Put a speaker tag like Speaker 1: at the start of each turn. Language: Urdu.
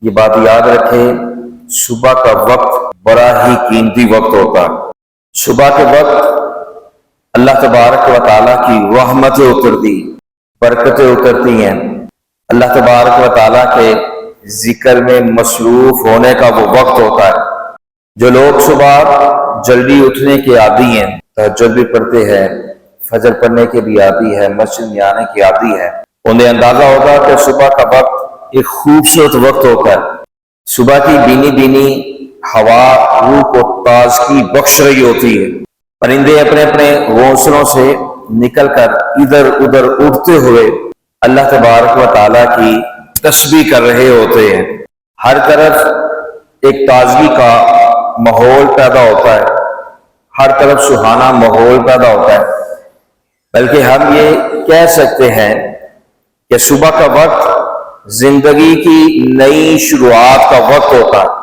Speaker 1: یہ بات یاد رکھیں، صبح کا وقت بڑا ہی قیمتی وقت ہوتا ہے۔ صبح کے وقت اللہ تبارک و تعالیٰ کی رحمتیں اترتی، برکتیں اترتی ہیں۔ اللہ تبارک و تعالیٰ کے ذکر میں مصروف ہونے کا وہ وقت ہوتا ہے۔ جو لوگ صبح جلدی اٹھنے کے عادی ہیں، تہجد بھی پڑھتے ہیں، فجر پڑھنے کے بھی عادی ہے، مسجد میں آنے کے عادی ہے، انہیں اندازہ ہوگا کہ صبح کا وقت ایک خوبصورت وقت ہوتا ہے۔ صبح کی بینی بینی ہوا روح کو تازگی بخش رہی ہوتی ہے۔ پرندے اپنے اپنے گھونسلوں سے نکل کر ادھر ادھر اڑتے ہوئے اللہ تبارک و تعالیٰ کی تسبیح کر رہے ہوتے ہیں۔ ہر طرف ایک تازگی کا ماحول پیدا ہوتا ہے، ہر طرف سہانا ماحول پیدا ہوتا ہے۔ بلکہ ہم یہ کہہ سکتے ہیں کہ صبح کا وقت زندگی کی نئی شروعات کا وقت ہوتا ہے۔